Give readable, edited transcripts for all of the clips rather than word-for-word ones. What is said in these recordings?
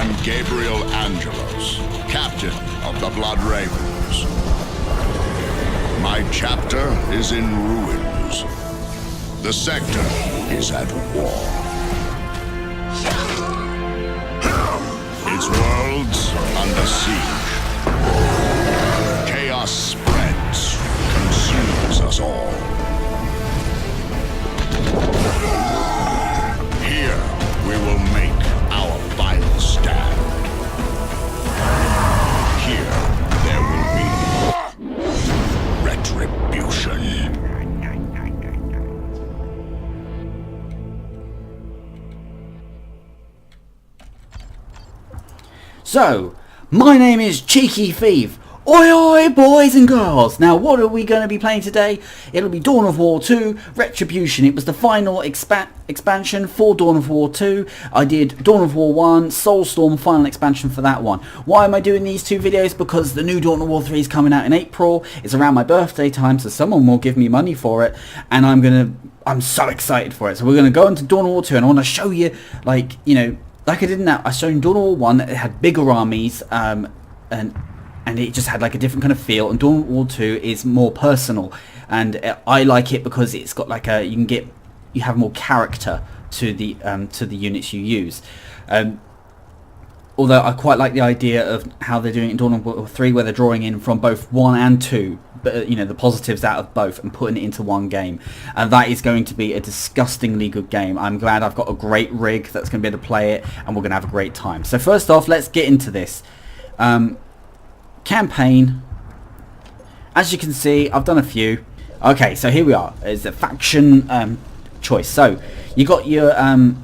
am Gabriel Angelos, captain of the Blood Ravens. My chapter is in ruins. The sector is at war. Its worlds under siege. Chaos spreads, consumes us all. Here, we will make our final stand. Here, there will be retribution. So, my name is Cheeky Thief. Oi oi boys and girls! Now what are we going to be playing today? It'll be Dawn of War 2, Retribution. It was the final expansion for Dawn of War 2. I did Dawn of War 1, Soulstorm, final expansion for that one. Why am I doing these two videos? Because the new Dawn of War 3 is coming out in April. It's around my birthday time, so someone will give me money for it. And I'm so excited for it. So we're going to go into Dawn of War 2 and I want to show you, like, you know, like I did in that. I showed Dawn of War 1 that it had bigger armies, and it just had like a different kind of feel, and Dawn of War 2 is more personal, and I like it because it's got like you have more character to the units you use. Although I quite like the idea of how they're doing it in Dawn of War 3, where they're drawing in from both 1 and 2, but you know, the positives out of both and putting it into one game, and that is going to be a disgustingly good game. I'm glad I've got a great rig that's going to be able to play it, and we're going to have a great time. So first off, let's get into this. Campaign. As you can see, I've done a few. Okay, so here we are. It's a faction choice. So you got your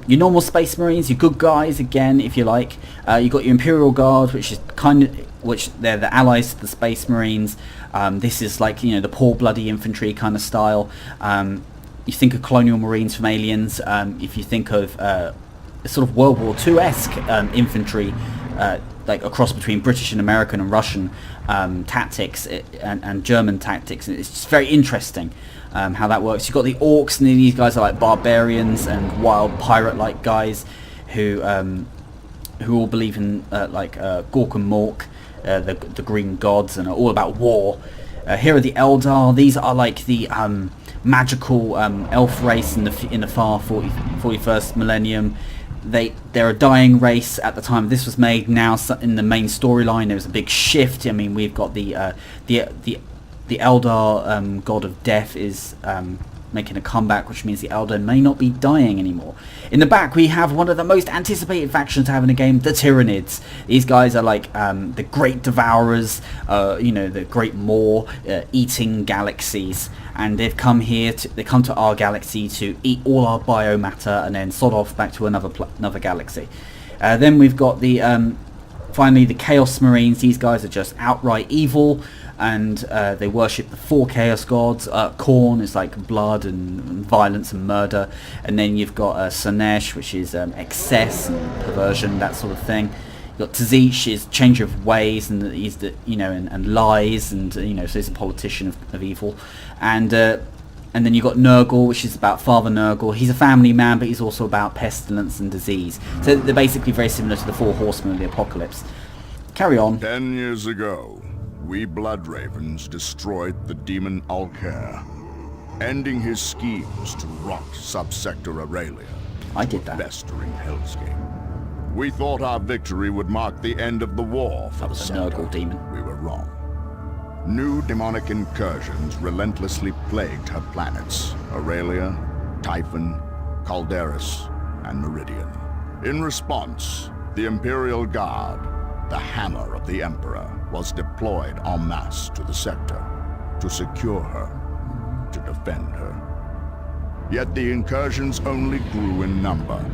normal Space Marines, your good guys again, if you like. You got your Imperial Guard, which they're the allies to the Space Marines. This is like, you know, the poor bloody infantry kind of style. You think of Colonial Marines from Aliens. If you think of sort of World War II-esque infantry. Like a cross between British and American and Russian tactics and German tactics. It's just very interesting how that works. You've got the orcs, and these guys are like barbarians and wild pirate-like guys who all believe in Gork and Mork, the green gods, and are all about war. Here are the Eldar. These are like the magical elf race in the far 41st millennium. They're a dying race at the time this was made. Now in the main storyline there was a big shift. I mean, we've got the Eldar god of death is making a comeback, which means the Eldar may not be dying anymore. In the back we have one of the most anticipated factions to have in a game, the Tyranids. These guys are like the great devourers, you know, the great Maw, eating galaxies, and they've come here they come to our galaxy to eat all our biomatter and then sod off back to another galaxy. Then we've got the finally the Chaos Marines. These guys are just outright evil, and they worship the 4 Chaos Gods. Khorne is like blood and violence and murder, and then you've got Slaanesh, which is excess and perversion, that sort of thing. You've got Tzich, is change of ways, and he's and lies, and you know, so he's a politician of evil. And then you've got Nurgle, which is about Father Nurgle. He's a family man, but he's also about pestilence and disease. So they're basically very similar to the 4 Horsemen of the Apocalypse. Carry on. 10 years ago, we Blood Ravens destroyed the demon Alcair, ending his schemes to rock subsector Aurelia. I did that. Festering hellscape. We thought our victory would mark the end of the war for the sector. Nurgle demon. We were wrong. New demonic incursions relentlessly plagued her planets: Aurelia, Typhon, Calderis, and Meridian. In response, the Imperial Guard, the hammer of the Emperor, was deployed en masse to the sector to secure her, to defend her. Yet the incursions only grew in number,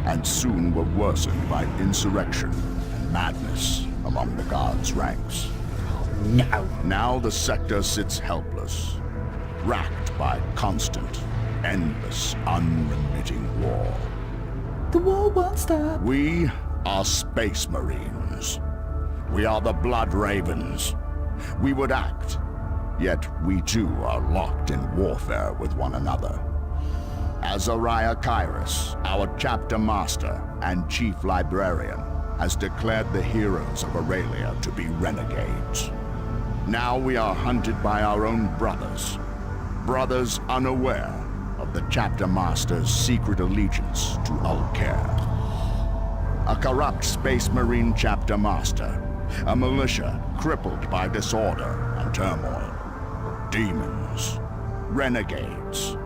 and soon were worsened by insurrection and madness among the Guard's ranks. No. Now the sector sits helpless, racked by constant, endless, unremitting war. The war won't stop. We are Space Marines. We are the Blood Ravens. We would act, yet we too are locked in warfare with one another. Azariah Kairos, our chapter master and chief librarian, has declared the heroes of Aurelia to be renegades. Now we are hunted by our own brothers. Brothers unaware of the Chapter Master's secret allegiance to Ulker. A corrupt Space Marine Chapter Master. A militia crippled by disorder and turmoil. Demons. Renegades.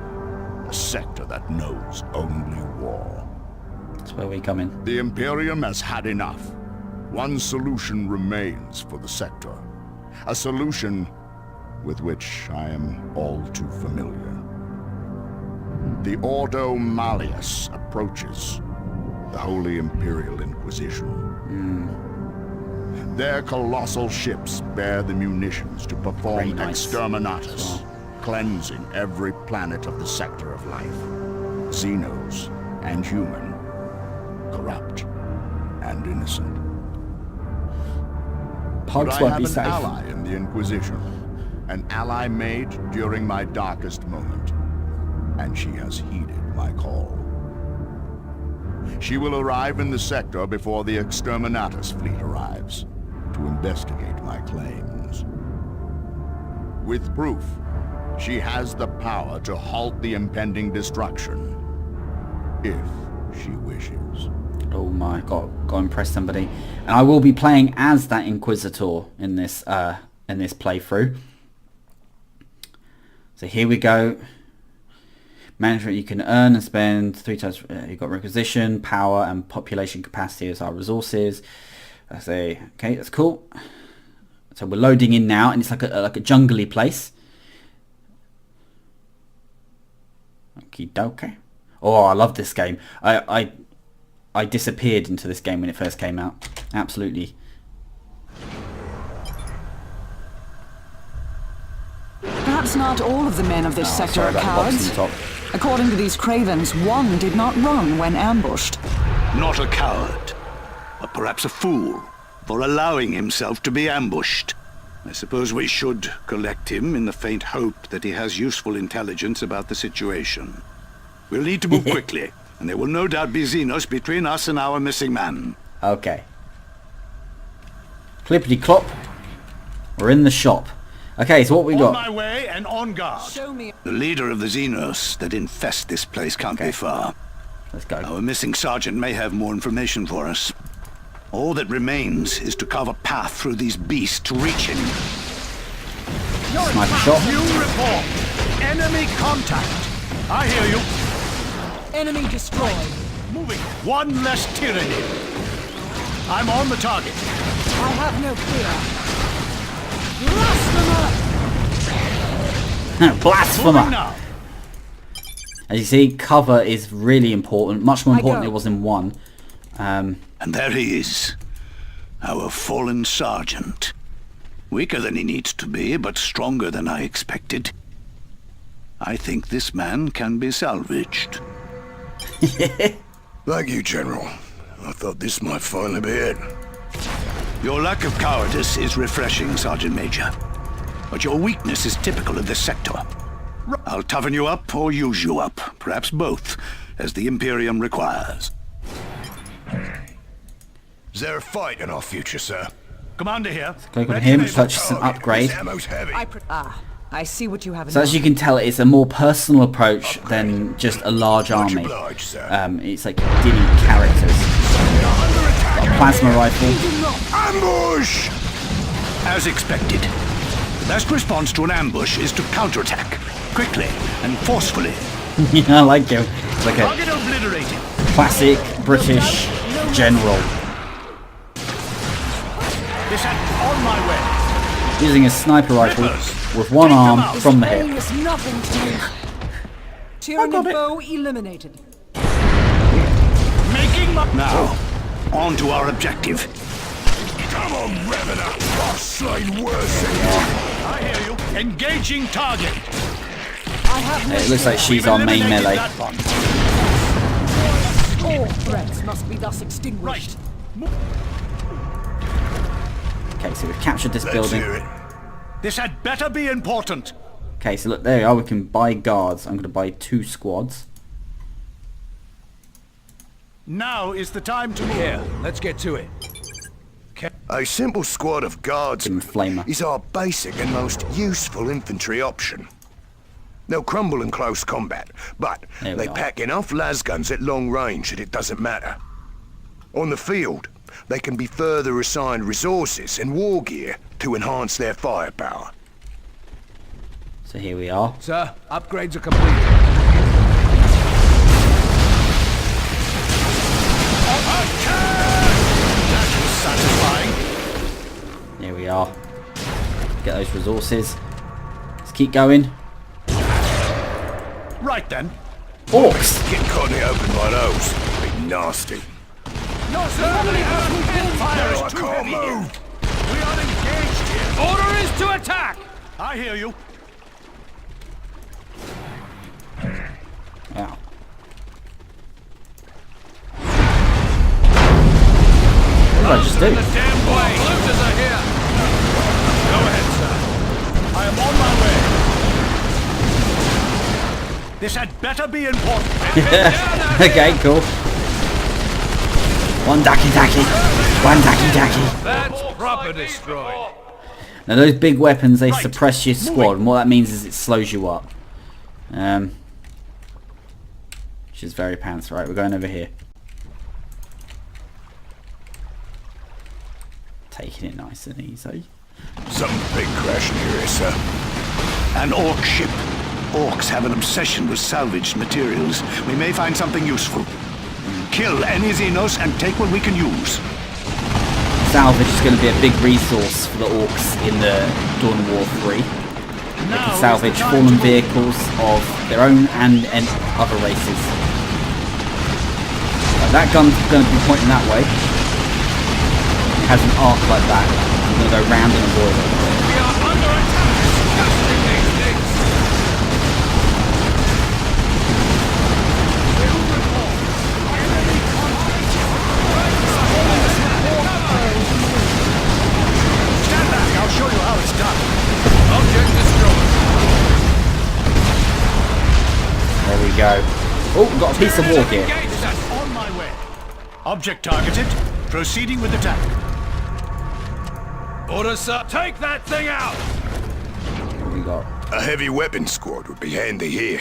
A sector that knows only war. That's where we come in. The Imperium has had enough. One solution remains for the sector. A solution with which I am all too familiar. The Ordo Malleus approaches the Holy Imperial Inquisition. Their colossal ships bear the munitions to perform exterminatus, cleansing every planet of the sector of life. Xenos and human, corrupt and innocent. Pugs But I won't have be an safe. ally in the Inquisition. An ally made during my darkest moment. And she has heeded my call. She will arrive in the sector before the exterminatus fleet arrives to investigate my claims. With proof, she has the power to halt the impending destruction, if she wishes. Oh my god, go impress somebody. And I will be playing as that Inquisitor in this playthrough. So here we go. Management, you can earn and spend 3 times. You've got requisition, power, and population capacity as our resources. I say, okay, that's cool. So we're loading in now, and it's like a jungly place. Okie dokie. Oh, I love this game. I disappeared into this game when it first came out. Absolutely. Perhaps not all of the men of this sector sorry are about the box cowards. on top. According to these cravens, one did not run when ambushed. Not a coward, but perhaps a fool for allowing himself to be ambushed. I suppose we should collect him in the faint hope that he has useful intelligence about the situation. We'll need to move quickly, and there will no doubt be Xenos between us and our missing man. Okay. Clippity clop. We're in the shop. Okay, so what we On got? my way and on guard. Show me. The leader of the Xenos that infest this place can't be far. Let's go. Our missing sergeant may have more information for us. All that remains is to carve a path through these beasts to reach him. Sniper shot. New report. Enemy contact. I hear you. Enemy destroyed. Moving. One less tyranny. I'm on the target. I have no fear. Blasphemer! Moving Blasphemer. now. As you see, cover is really important. Much more I important go. than it was in 1. And there he is. Our fallen sergeant. Weaker than he needs to be, but stronger than I expected. I think this man can be salvaged. Thank you, General. I thought this might finally be it. Your lack of cowardice is refreshing, Sergeant Major. But your weakness is typical of this sector. I'll toughen you up or use you up. Perhaps both, as the Imperium requires. Is there a fight in our future, sir? Commander here. Click on him, purchase an upgrade. This ammo's heavy. I see what you have in So as you can tell, it's a more personal approach than just a large Much army. obliged, sir. It's like dealing with characters. Got a plasma rifle. Ambush! As expected. The best response to an ambush is to counterattack. Quickly and forcefully. Yeah, I like him. It's like a Target obliterated. classic British general. This on my way. Using a sniper rifle with one arm from the hip. is nothing to me. Tyranny foe eliminated. Making my... Now, on to our objective. Come on, Revenant! I've slain worse than you! I hear you. Engaging target. I have no It looks like she's our main Eliminated melee. that one. All threats must be thus extinguished. Right. Okay, so we've captured this Let's building. hear it. This had better be important. Okay, so look, there we are. We can buy guards. I'm going to buy 2 squads. Now is the time to move. Here, let's get to it. A simple squad of guards Give him a flamer. is our basic and most useful infantry option. They'll crumble in close combat, but There we they are. pack enough lasguns at long range that it doesn't matter. On the field, they can be further assigned resources and war gear to enhance their firepower. So here we are. Sir, upgrades are complete. Satisfying. Here we are. Get those resources. Let's keep going. Right then. Orcs! Getting caught in the open by those be nasty. No, sir. Fire No, I is too can't heavy here. move. We are engaged here. Order is to attack! I hear you. Wow. What did I just do? The damn way! Looters are here! Go ahead, sir. I am on my way. This had better be important. Okay, cool. One daki daki. One daki daki. That's proper destroyed. Now those big weapons, they Right, suppress your squad, and what that means is it slows you up. Which is very pants. Right, we're going over here. Taking it nice and easy. Something big crashing here, sir. An orc ship. Orcs have an obsession with salvaged materials. We may find something useful. Kill any Xenos and take what we can use. Salvage is going to be a big resource for the orcs in the Dawn of War 3. They can salvage fallen vehicles of their own and other races. That gun's going to be pointing that way. It has an arc like that. I'm going to go round and avoid it. We are under attack! Disgusting these things! Stand back, I'll show you how it's done. Object destroyed. There we go. Oh, we've got a piece of war gear. Engage us! On my way. Object targeted. Proceeding with attack. Order, sir. Take that thing out! What have we got? A heavy weapon squad would be handy here.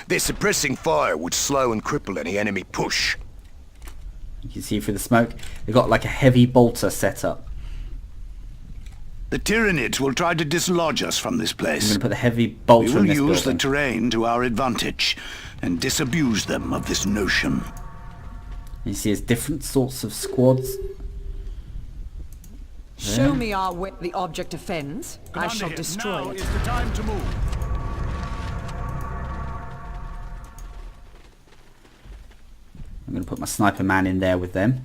Their suppressing fire would slow and cripple any enemy push. You can see through the smoke. They've got like a heavy bolter set up. The Tyranids will try to dislodge us from this I'm place. going to put the heavy We bolter will in this use the building. terrain to our advantage and disabuse them of this notion. You see there's different sorts of squads. Show me the object offends. I shall Now destroy it. is the time to move. I'm going to put my sniper man in there with them.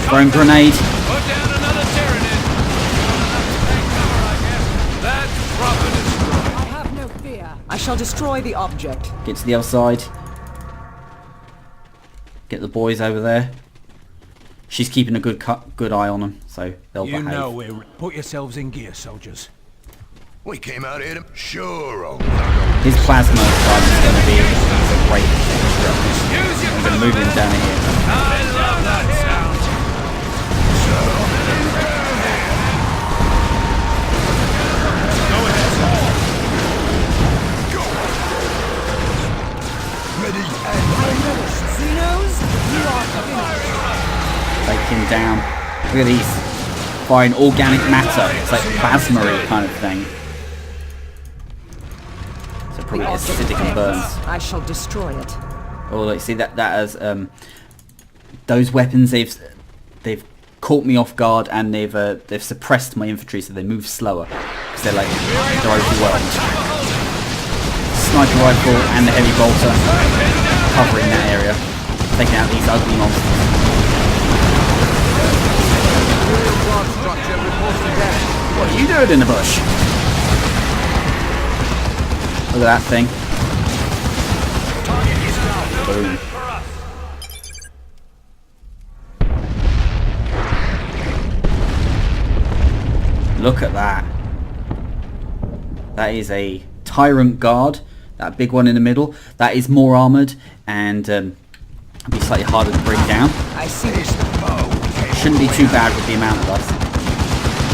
Throwing grenade. Put down another Tyranid! Take cover, I guess. That's proper destroyed. I have no fear. I shall destroy the object. Get to the other side. Get the boys over there. She's keeping a good eye on them, so they'll You behave. know we're... Put yourselves in gear, soldiers. We came out here to... Sure, old His plasma gun is going to be a great extra. Use your I'm going to move him down here. I love that sound! ready and... Xenos, you are finished. Take him down. Look at these. Firing organic matter. It's like plasma kind of thing. So probably acidic and burns. I shall destroy it. Oh, look, see that has those weapons. They've caught me off guard and they've suppressed my infantry, so they move slower because they're overwhelmed. Sniper rifle and the heavy bolter covering that area, taking out these ugly monsters. What are you doing in the bush? Look at that thing. Boom. Look at that. That is a Tyrant Guard. That big one in the middle. That is more armoured and it'll be slightly harder to bring down. I see. Shouldn't be too bad with the amount of us.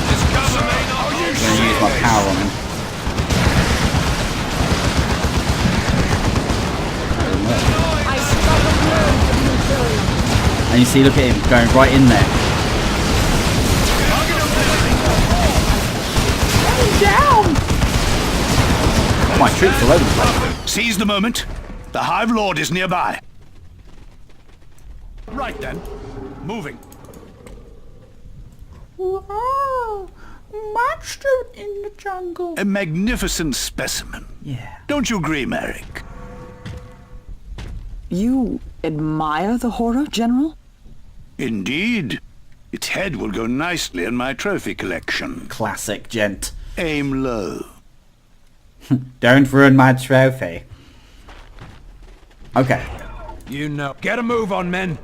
This cover may not I'm going to use my power on him. I stop a blow for the Imperium. And you see, look at him going right in there. Down! My troops all over the place. Seize the moment. The Hive Lord is nearby. Right then. Moving. Wow! Monster in the jungle. A magnificent specimen. Yeah. Don't you agree, Merrick? You admire the horror, General? Indeed. Its head will go nicely in my trophy collection. Classic, gent. Aim low. Don't ruin my trophy. Okay. You know. Get a move on, men.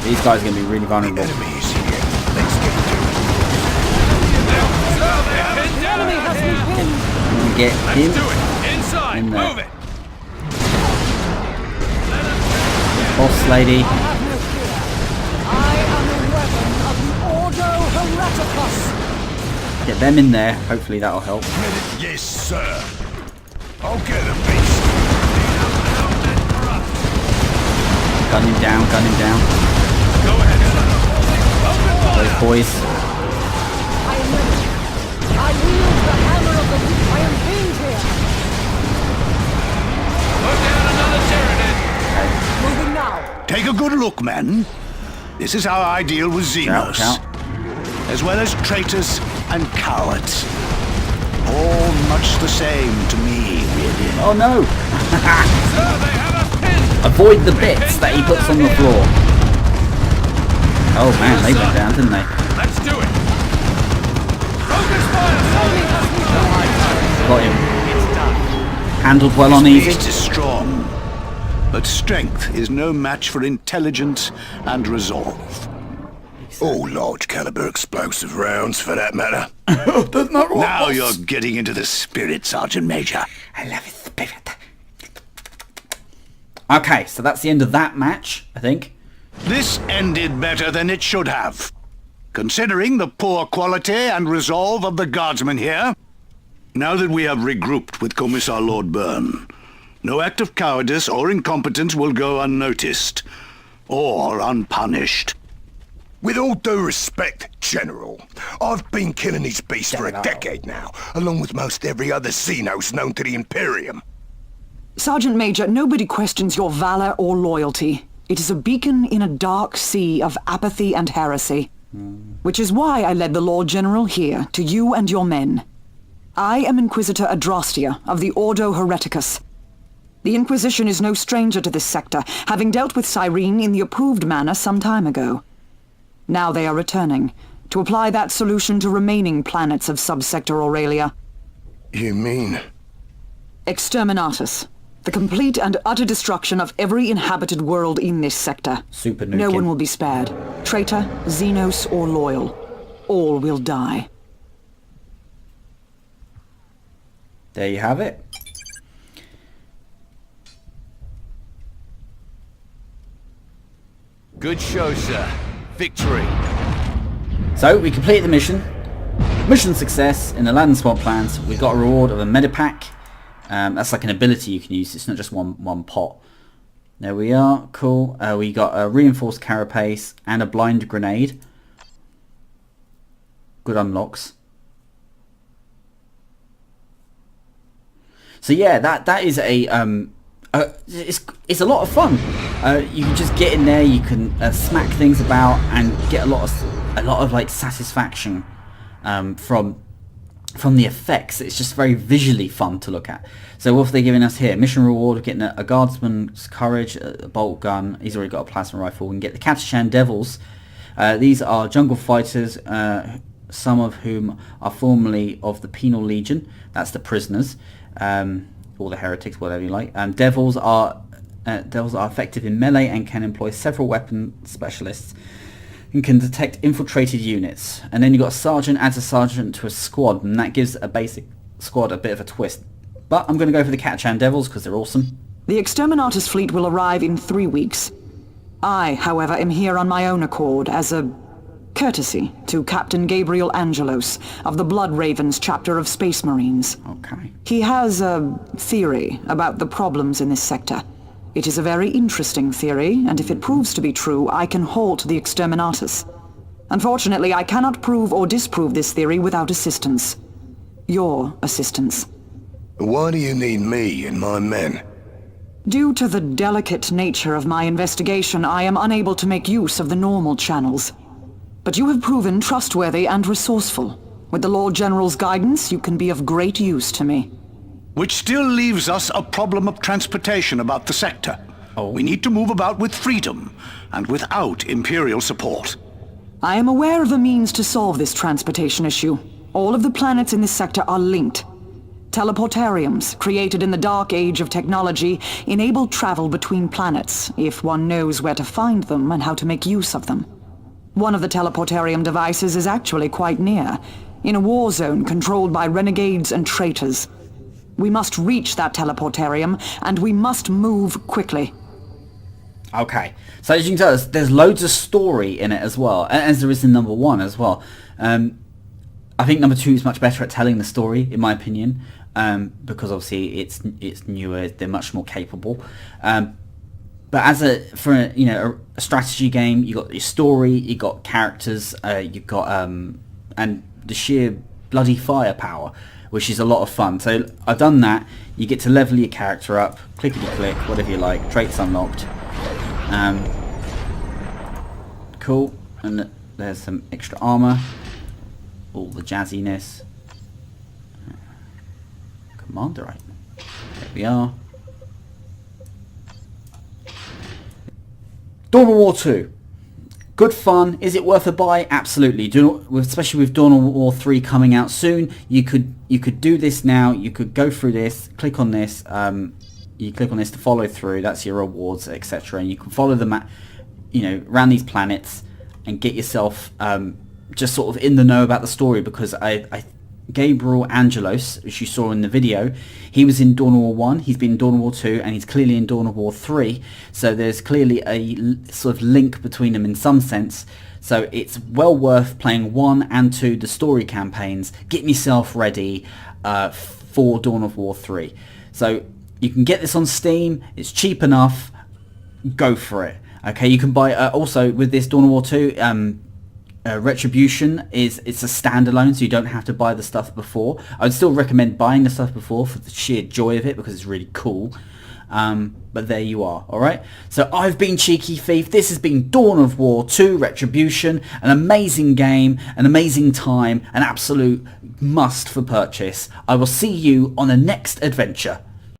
These guys are going to be really vulnerable. Enemy is here. Let's get to it. Enemy has been pinned. I'm going to get him. Do it. Inside. In there. Move it. Boss lady. Have no fear. I am the weapon of the Ordo Hereticus. Get them in there. Hopefully that'll help. Yes, sir. I'll get a beast. Gun him down, gun him down. Go ahead, son. Those boys. I am ready. I wield the hammer of the weak. I am pinned here. Put down another Tyranid. Moving now. Take a good look, men. This is how I deal with Xenos. Out. As well as traitors and cowards. All much the same to me, really. Oh no! Sir, they have us pinned. Avoid the bits that he puts on the floor. Oh man, they went down, didn't they? Let's do it. Focus fire. Got him. Handled well on Beast easy. is strong, but strength is no match for intelligence and resolve. All large caliber explosive rounds, for that matter. That's not what Now you're getting into the spirit, Sergeant Major. I love his spirit. Okay, so that's the end of that match, I think. This ended better than it should have. Considering the poor quality and resolve of the guardsmen here, now that we have regrouped with Commissar Lord Byrne, no act of cowardice or incompetence will go unnoticed or unpunished. With all due respect, General, I've been killing these beasts for a decade now, along with most every other Xenos known to the Imperium. Sergeant Major, nobody questions your valor or loyalty. It is a beacon in a dark sea of apathy and heresy. Which is why I led the Lord General here, to you and your men. I am Inquisitor Adrastia of the Ordo Hereticus. The Inquisition is no stranger to this sector, having dealt with Cyrene in the approved manner some time ago. Now they are returning, to apply that solution to remaining planets of Subsector Aurelia. You mean? Exterminatus. The complete and utter destruction of every inhabited world in this sector. Super No nuking. one will be spared. Traitor, Xenos, or loyal. All will die. There you have it. Good show, sir. Victory. So we completed the mission. Mission success in the land swap plans. We got a reward of a medipack. That's like an ability you can use. It's not just one pot. There we are. Cool. We got a reinforced carapace and a blind grenade. Good unlocks. So yeah, that is a it's a lot of fun. You can just get in there, you can smack things about and get a lot of like satisfaction from the effects. It's just very visually fun to look at. So what have they given us here? Mission reward of getting a guardsman's courage, a bolt gun. He's already got a plasma rifle. We can get the Catachan Devils. These are jungle fighters, some of whom are formerly of the Penal Legion. That's the prisoners. Or the heretics, whatever you like. Devils are effective in melee and can employ several weapon specialists and can detect infiltrated units. And then you've got a sergeant adds a sergeant to a squad, and that gives a basic squad a bit of a twist. But I'm going to go for the Catachan Devils because they're awesome. The Exterminatus fleet will arrive in 3 weeks. I, however, am here on my own accord as a courtesy to Captain Gabriel Angelos of the Blood Ravens chapter of Space Marines. Okay. He has a theory about the problems in this sector. It is a very interesting theory, and if it proves to be true, I can halt the Exterminatus. Unfortunately, I cannot prove or disprove this theory without assistance. Your assistance. Why do you need me and my men? Due to the delicate nature of my investigation, I am unable to make use of the normal channels. But you have proven trustworthy and resourceful. With the Lord General's guidance, you can be of great use to me. Which still leaves us a problem of transportation about the sector. We need to move about with freedom, and without Imperial support. I am aware of a means to solve this transportation issue. All of the planets in this sector are linked. Teleportariums, created in the dark age of technology, enable travel between planets, if one knows where to find them and how to make use of them. One of the teleportarium devices is actually quite near, in a war zone controlled by renegades and traitors. We must reach that teleportarium, and we must move quickly. Okay, so as you can tell, there's loads of story in it as well, as there is in number 1 as well. I think number 2 is much better at telling the story, in my opinion, because obviously it's newer, they're much more capable. But for a strategy game, you got your story, you got characters, you've got and the sheer bloody firepower, which is a lot of fun. So I've done that. You get to level your character up, clickety click, whatever you like. Traits unlocked. Cool, and there's some extra armor. All the jazziness. Commander item. There we are. Dawn of War 2. Good fun. Is it worth a buy? Absolutely. Especially with Dawn of War 3 coming out soon. You could do this now. You could go through this. Click on this. You click on this to follow through. That's your rewards, etc. And you can follow them around these planets and get yourself just sort of in the know about the story, because Gabriel Angelos, which you saw in the video, he was in Dawn of War 1, he's been in Dawn of War 2, and he's clearly in Dawn of War 3, so there's clearly a sort of link between them in some sense. So it's well worth playing 1 and 2, the story campaigns, getting yourself ready for Dawn of War 3. So you can get this on Steam, it's cheap enough, go for it. Okay, you can buy, also with this Dawn of War 2, Retribution it's a standalone, so you don't have to buy the stuff before. I would still recommend buying the stuff before for the sheer joy of it, because it's really cool. But there you are, alright? So I've been Cheeky Thief, this has been Dawn of War 2 Retribution, an amazing game, an amazing time, an absolute must for purchase. I will see you on the next adventure.